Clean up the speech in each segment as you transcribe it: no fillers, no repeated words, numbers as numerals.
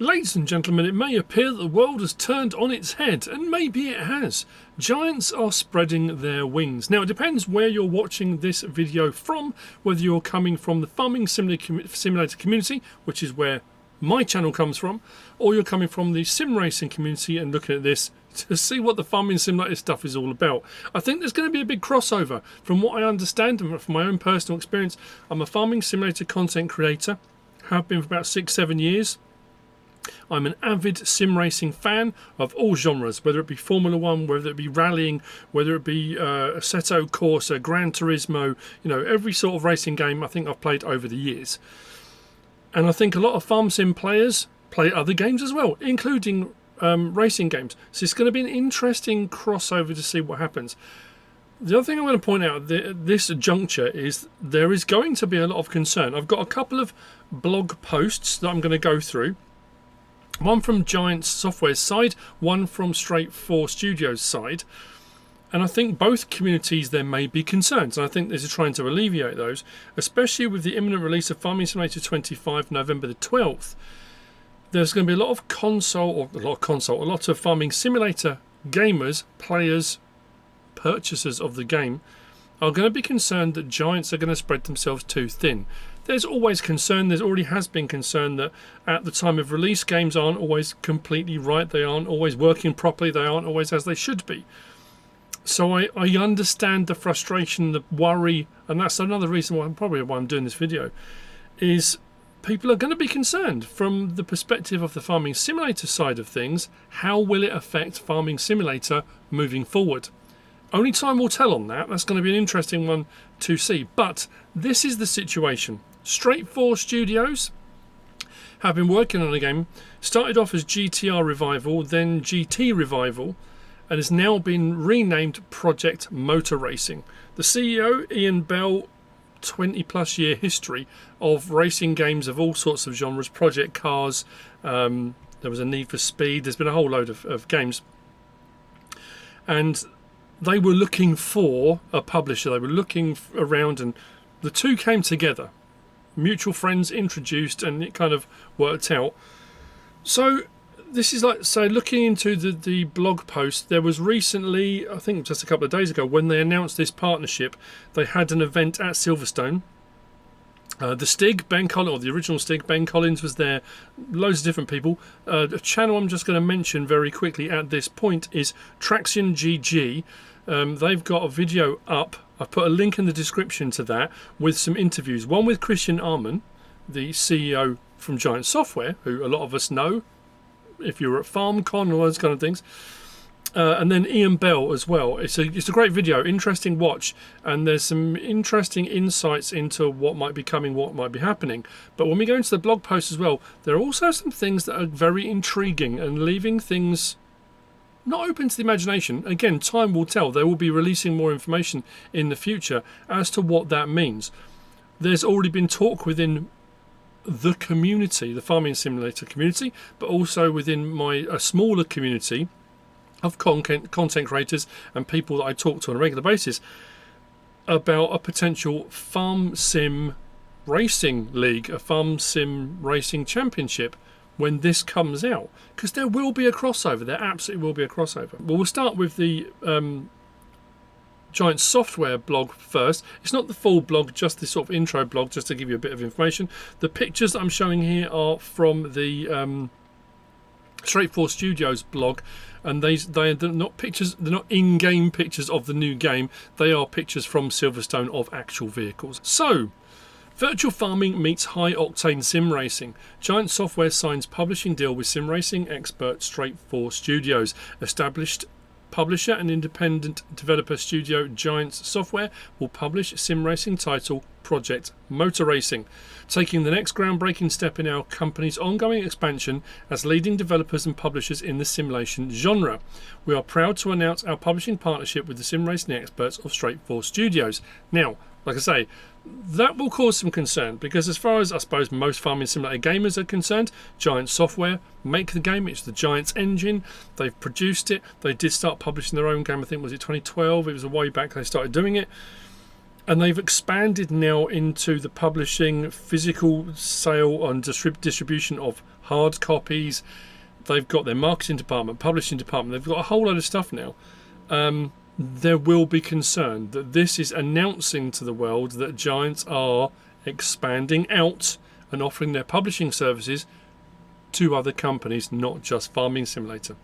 Ladies and gentlemen, it may appear that the world has turned on its head, and maybe it has. Giants are spreading their wings. Now, it depends where you're watching this video from, whether you're coming from the Farming Simulator community, which is where my channel comes from, or you're coming from the sim racing community and looking at this to see what the Farming Simulator stuff is all about. I think there's going to be a big crossover. From what I understand and from my own personal experience, I'm a Farming Simulator content creator, have been for about 6-7 years. I'm an avid sim racing fan of all genres, whether it be Formula 1, whether it be rallying, whether it be Assetto Corsa, Gran Turismo, you know, every sort of racing game I think I've played over the years. And I think a lot of farm sim players play other games as well, including racing games. So it's going to be an interesting crossover to see what happens. The other thing I'm going to point out at this juncture is there is going to be a lot of concern. I've got a couple of blog posts that I'm going to go through. One from Giants Software's side, one from Straight 4 Studios' side. And I think both communities there may be concerns, and I think this is trying to alleviate those, especially with the imminent release of Farming Simulator 25, November the 12th. There's going to be a lot of a lot of Farming Simulator gamers, players, purchasers of the game are going to be concerned that Giants are going to spread themselves too thin. There's always concern, there already has been concern that at the time of release games aren't always completely right, they aren't always working properly, they aren't always as they should be. So I understand the frustration, the worry, and that's another reason why I'm doing this video, is people are going to be concerned from the perspective of the Farming Simulator side of things. How will it affect Farming Simulator moving forward? Only time will tell on that. That's going to be an interesting one to see. But this is the situation. Straight 4 Studios have been working on a game. Started off as GTR Revival, then GT Revival, and has now been renamed Project Motor Racing. The CEO, Ian Bell, 20+ year history of racing games of all sorts of genres, project cars, there was a Need for Speed, there's been a whole load of games. And they were looking for a publisher, they were looking around, and the two came together. Mutual friends introduced, and it kind of worked out. So this is like, say, looking into the blog post, there was recently, I think just a couple of days ago, when they announced this partnership, they had an event at Silverstone. The Stig, Ben Collins, or the original Stig, Ben Collins was there, loads of different people. A channel I'm just going to mention very quickly at this point is TraxionGG. They've got a video up, I've put a link in the description to that, with some interviews. One with Christian Arman, the CEO from Giant Software, who a lot of us know, if you were at FarmCon and all those kind of things. And then Ian Bell as well. It's a great video, interesting watch, and there's some interesting insights into what might be coming, what might be happening. But when we go into the blog post as well, there are also some things that are very intriguing and leaving things not open to the imagination. Again, time will tell. They will be releasing more information in the future as to what that means. There's already been talk within the community, the Farming Simulator community, but also within a smaller community of content creators and people that I talk to on a regular basis about a potential farm sim racing league, a farm sim racing championship when this comes out, because there will be a crossover. There absolutely will be a crossover. Well, we'll start with the Giant Software blog first. It's not the full blog, just this sort of intro blog, just to give you a bit of information. The pictures that I'm showing here are from the Straight 4 Studios blog, and they're not pictures, they're not in-game pictures of the new game, they are pictures from Silverstone of actual vehicles. So, virtual farming meets high-octane sim racing. Giant Software signs publishing deal with sim racing expert Straight 4 Studios. Established publisher and independent developer studio Giants Software will publish sim racing title Project Motor Racing, taking the next groundbreaking step in our company's ongoing expansion as leading developers and publishers in the simulation genre. We are proud to announce our publishing partnership with the sim racing experts of Straight 4 Studios. Now, like I say, that will cause some concern, because as far as I suppose most farming simulator gamers are concerned, Giant Software make the game. It's the Giants engine. They've produced it. They did start publishing their own game, I think was it 2012, it was a way back they started doing it, and they've expanded now into the publishing, physical sale and distribution of hard copies. They've got their marketing department, publishing department. They've got a whole load of stuff now. There will be concern that this is announcing to the world that Giants are expanding out and offering their publishing services to other companies, not just Farming Simulator.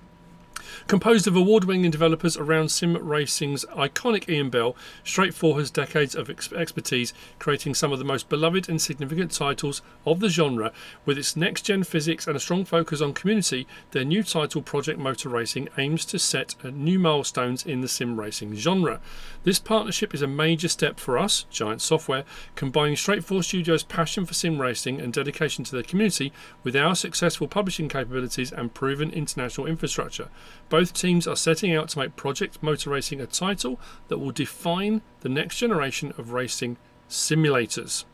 Composed of award-winning developers around sim racing's iconic Ian Bell, Straight 4 has decades of expertise creating some of the most beloved and significant titles of the genre. With its next-gen physics and a strong focus on community, their new title, Project Motor Racing, aims to set new milestones in the sim racing genre. This partnership is a major step for us, Giant Software, combining Straight 4 Studios' passion for sim racing and dedication to their community with our successful publishing capabilities and proven international infrastructure. Both teams are setting out to make Project Motor Racing a title that will define the next generation of racing simulators.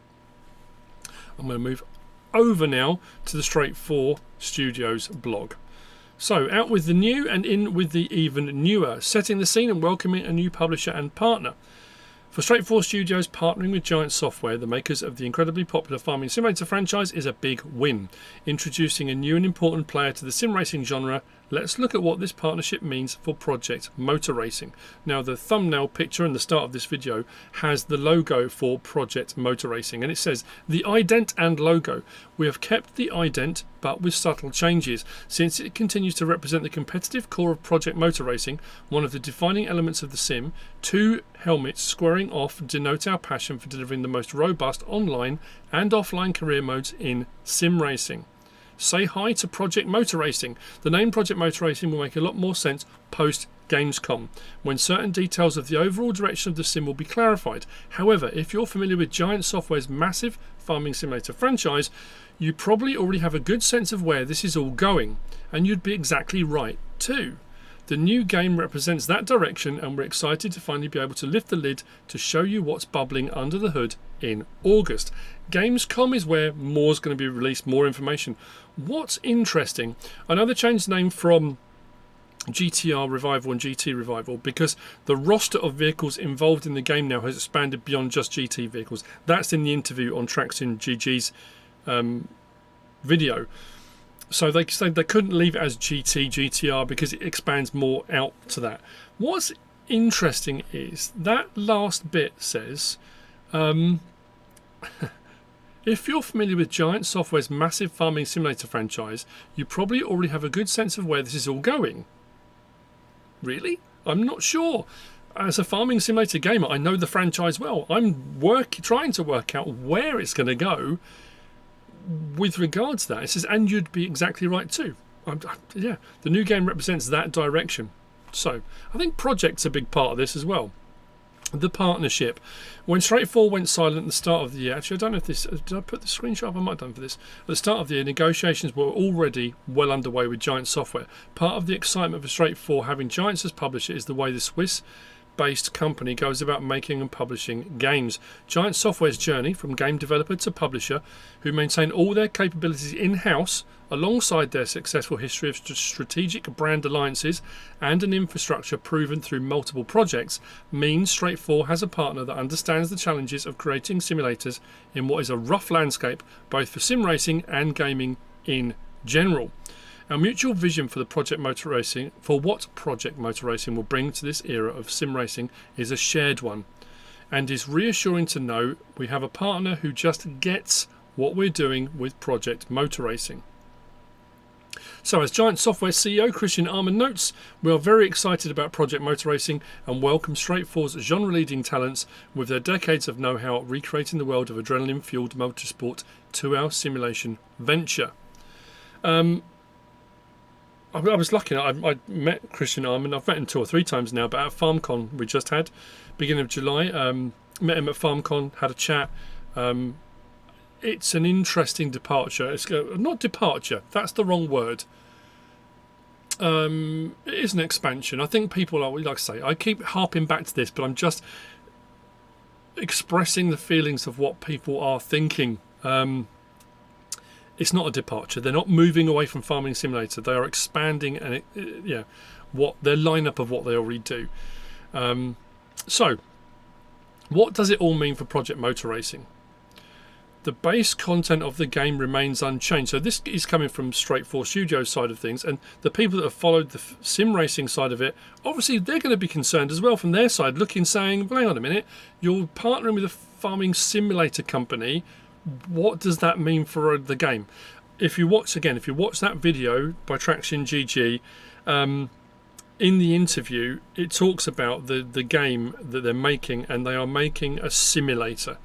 I'm going to move over now to the Straight 4 Studios blog. So, out with the new and in with the even newer, setting the scene and welcoming a new publisher and partner. For Straight 4 Studios, partnering with Giant Software, the makers of the incredibly popular Farming Simulator franchise, is a big win. Introducing a new and important player to the sim racing genre, let's look at what this partnership means for Project Motor Racing. Now, the thumbnail picture in the start of this video has the logo for Project Motor Racing, and it says, the ident and logo. We have kept the ident, but with subtle changes, since it continues to represent the competitive core of Project Motor Racing, one of the defining elements of the sim. Two helmets squaring off denote our passion for delivering the most robust online and offline career modes in sim racing. Say hi to Project Motor Racing. The name Project Motor Racing will make a lot more sense post Gamescom, when certain details of the overall direction of the sim will be clarified. However, if you're familiar with Giant Software's massive Farming Simulator franchise, you probably already have a good sense of where this is all going, and you'd be exactly right too. The new game represents that direction, and we're excited to finally be able to lift the lid to show you what's bubbling under the hood in August. Gamescom is where more's going to be released, more information. What's interesting, I know they changed the name from GTR Revival and GT Revival because the roster of vehicles involved in the game now has expanded beyond just GT vehicles. That's in the interview on TraxionGG's video. So they said they couldn't leave it as GT, GTR because it expands more out to that. What's interesting is that last bit says, if you're familiar with Giant Software's massive Farming Simulator franchise, you probably already have a good sense of where this is all going. Really? I'm not sure. As a Farming Simulator gamer, I know the franchise well. I'm trying to work out where it's going to go. With regards to that, it says, and you'd be exactly right too. Yeah, the new game represents that direction. So, I think Project's a big part of this as well. The partnership. When Straight 4 went silent at the start of the year, actually I don't know if this, did I put the screenshot up? I might have done for this. At the start of the year, negotiations were already well underway with Giant Software. Part of the excitement for Straight 4 having Giants as publisher is the way the Swiss-based company goes about making and publishing games. Giant Software's journey from game developer to publisher, who maintain all their capabilities in-house alongside their successful history of strategic brand alliances and an infrastructure proven through multiple projects, means Straight 4 has a partner that understands the challenges of creating simulators in what is a rough landscape both for sim racing and gaming in general. Our mutual vision for what Project Motor Racing will bring to this era of sim racing is a shared one, and is reassuring to know we have a partner who just gets what we're doing with Project Motor Racing. So, as Giant Software CEO Christian Arman notes, we are very excited about Project Motor Racing and welcome Straight 4's genre-leading talents with their decades of know-how at recreating the world of adrenaline-fueled motorsport to our simulation venture. I was lucky. I met Christian Arman. I've met him 2 or 3 times now, but at FarmCon we just had, beginning of July, met him at FarmCon, had a chat. It's an interesting departure. It's not departure, that's the wrong word. It is an expansion. I think people are, like I say, I keep harping back to this, but I'm just expressing the feelings of what people are thinking. It's not a departure. They're not moving away from Farming Simulator. They are expanding and what their lineup of what they already do. So, what does it all mean for Project Motor Racing? The base content of the game remains unchanged. So this is coming from Straight 4 Studios side of things, and the people that have followed the sim racing side of it, obviously they're going to be concerned as well from their side, looking, saying, well, hang on a minute, you're partnering with a farming simulator company. What does that mean for the game? If you watch that video by TraxionGG, in the interview, it talks about the game that they're making, and they are making a simulator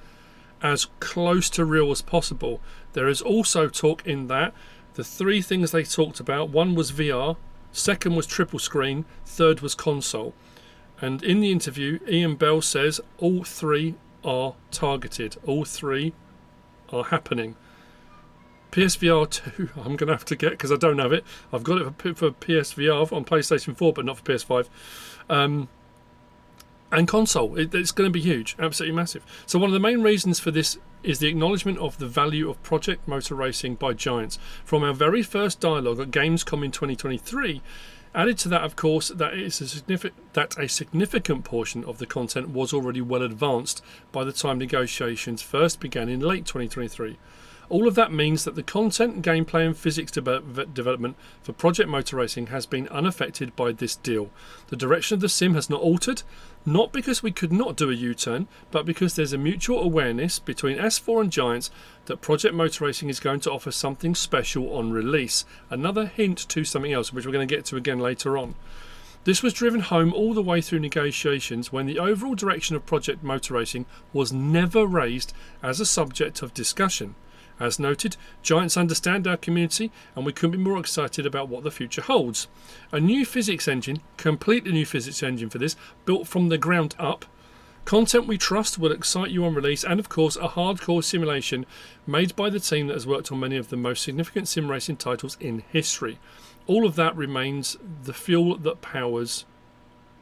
as close to real as possible. There is also talk in that the three things they talked about, one was VR, second was triple screen, third was console. And in the interview, Ian Bell says all three are targeted, all three are happening. PSVR 2 I'm going to have to get, because I don't have it. I've got it for PSVR on PlayStation 4 but not for PS5. And console, it's going to be huge, absolutely massive. So one of the main reasons for this is the acknowledgement of the value of Project Motor Racing by Giants. From our very first dialogue at Gamescom in 2023, added to that, of course, that a significant portion of the content was already well advanced by the time negotiations first began in late 2023. All of that means that the content, gameplay and physics development for Project Motor Racing has been unaffected by this deal. The direction of the sim has not altered, not because we could not do a U-turn, but because there's a mutual awareness between S4 and Giants that Project Motor Racing is going to offer something special on release. Another hint to something else, which we're going to get to again later on. This was driven home all the way through negotiations when the overall direction of Project Motor Racing was never raised as a subject of discussion. As noted, Giants understand our community, and we couldn't be more excited about what the future holds. A new physics engine, completely new physics engine for this, built from the ground up. Content we trust will excite you on release, and of course a hardcore simulation made by the team that has worked on many of the most significant sim racing titles in history. All of that remains the fuel that powers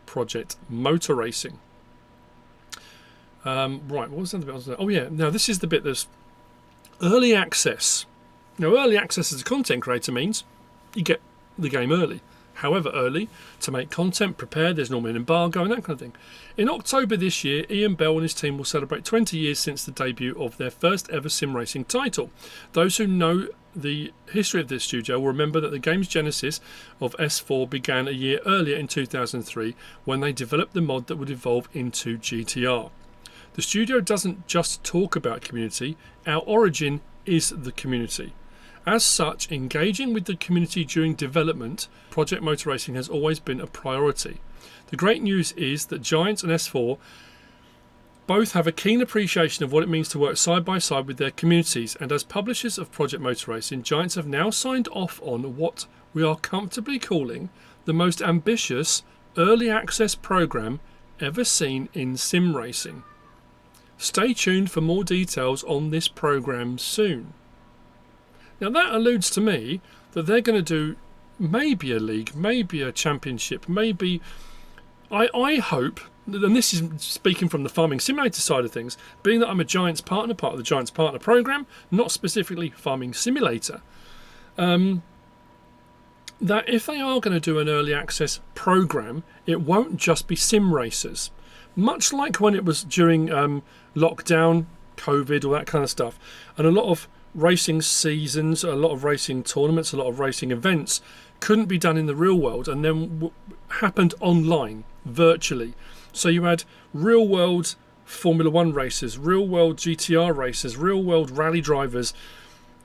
Project Motor Racing. Right, what was that bit? Oh yeah, now this is the bit that's early access. Now, early access as a content creator means you get the game early. However early, to make content, prepare, there's normally an embargo and that kind of thing. In October this year, Ian Bell and his team will celebrate 20 years since the debut of their first ever sim racing title. Those who know the history of this studio will remember that the game's genesis of S4 began a year earlier in 2003 when they developed the mod that would evolve into GTR. The studio doesn't just talk about community, our origin is the community. As such, engaging with the community during development, Project Motor Racing has always been a priority. The great news is that Giants and S4 both have a keen appreciation of what it means to work side by side with their communities, and as publishers of Project Motor Racing, Giants have now signed off on what we are comfortably calling the most ambitious early access program ever seen in sim racing. Stay tuned for more details on this program soon. Now that alludes to me that they're going to do maybe a league, maybe a championship, maybe... I hope, and this is speaking from the farming simulator side of things, being that I'm a Giants partner, part of the Giants partner program, not specifically farming simulator, that if they are going to do an early access program, it won't just be sim racers. Much like when it was during lockdown, COVID, all that kind of stuff. And a lot of racing seasons, a lot of racing tournaments, a lot of racing events couldn't be done in the real world and then happened online, virtually. So you had real world Formula 1 racers, real world GTR racers, real world rally drivers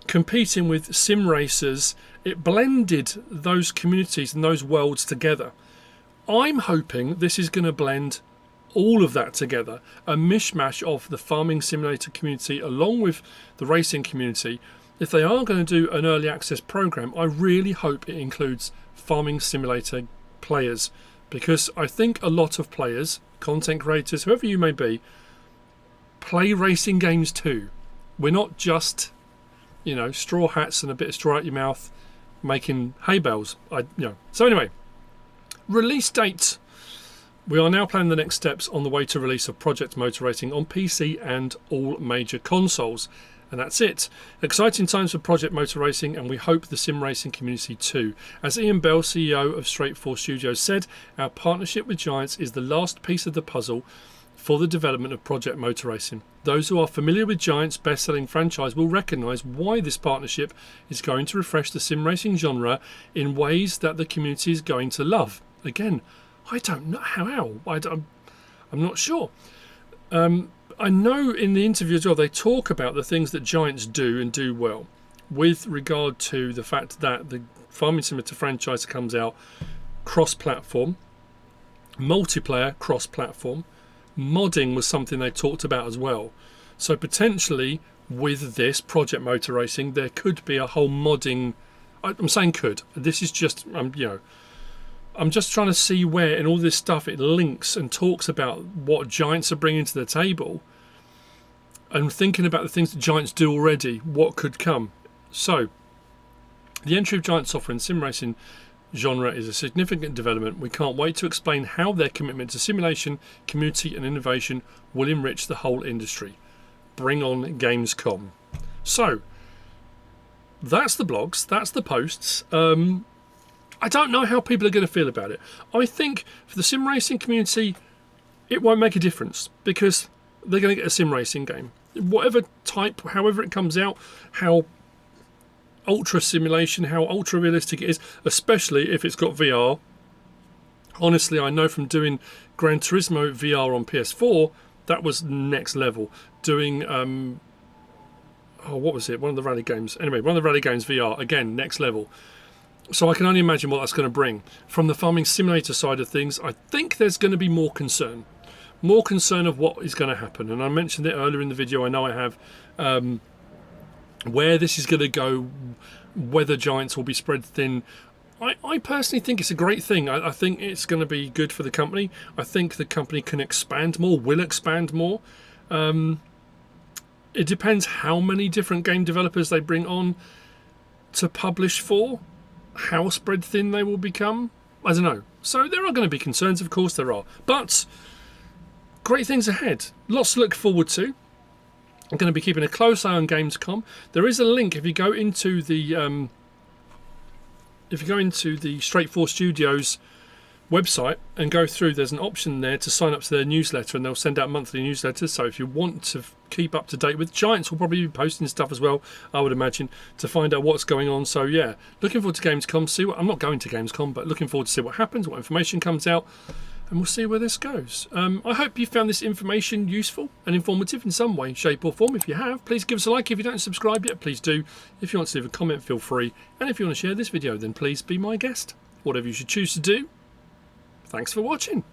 competing with sim racers. It blended those communities and those worlds together. I'm hoping this is going to blend all of that together, a mishmash of the farming simulator community along with the racing community. If they are going to do an early access program, I really hope it includes farming simulator players, because I think a lot of players, content creators, whoever you may be, play racing games too. We're not just, you know, straw hats and a bit of straw out your mouth making hay bales. So anyway, release date. We are now planning the next steps on the way to release of Project Motor Racing on PC and all major consoles. And that's it. Exciting times for Project Motor Racing, and we hope the sim racing community too. As Ian Bell, CEO of Straight 4 Studios, said, our partnership with Giants is the last piece of the puzzle for the development of Project Motor Racing. Those who are familiar with Giant's best-selling franchise will recognise why this partnership is going to refresh the sim racing genre in ways that the community is going to love. Again, I don't know how. I'm not sure. I know in the interview as well, they talk about the things that Giants do and do well, with regard to the fact that the Farming Simulator franchise comes out cross-platform, multiplayer cross-platform. Modding was something they talked about as well. So potentially with this Project Motor Racing, there could be a whole modding. I'm saying could. This is just I'm just trying to see where in all this stuff it links and talks about what Giants are bringing to the table, and thinking about the things that Giants do already, what could come. So the entry of Giant software in sim racing genre is a significant development. We can't wait to explain how their commitment to simulation, community and innovation will enrich the whole industry. Bring on Gamescom. So that's the blogs, that's the posts. I don't know how people are going to feel about it. I think for the sim racing community, it won't make a difference because they're going to get a sim racing game. Whatever type, however it comes out, how ultra simulation, how ultra realistic it is, especially if it's got VR. Honestly, I know from doing Gran Turismo VR on PS4, that was next level. Doing, what was it? One of the rally games. Anyway, one of the rally games VR, again, next level. So I can only imagine what that's going to bring. From the farming simulator side of things, I think there's going to be more concern. More concern of what is going to happen. And I mentioned it earlier in the video, I know I have, where this is going to go, whether Giants will be spread thin. I personally think it's a great thing. I think it's going to be good for the company. I think the company can expand more, will expand more. It depends how many different game developers they bring on to publish for, how spread thin they will become. I don't know. So there are going to be concerns, of course there are. But great things ahead. Lots to look forward to. I'm going to be keeping a close eye on Gamescom. There is a link if you go into the Straight 4 Studios website and go through. There's an option there to sign up to their newsletter, and they'll send out monthly newsletters. So if you want to keep up to date with Giants, will probably be posting stuff as well, I would imagine, to find out what's going on. So yeah, looking forward to Gamescom. I'm not going to Gamescom, but looking forward to see what happens, what information comes out. And we'll see where this goes. I hope you found this information useful and informative in some way, shape or form. If you have, please give us a like. If you don't subscribe yet, please do. If you want to leave a comment, feel free. And if you want to share this video, then please be my guest. Whatever you should choose to do. Thanks for watching.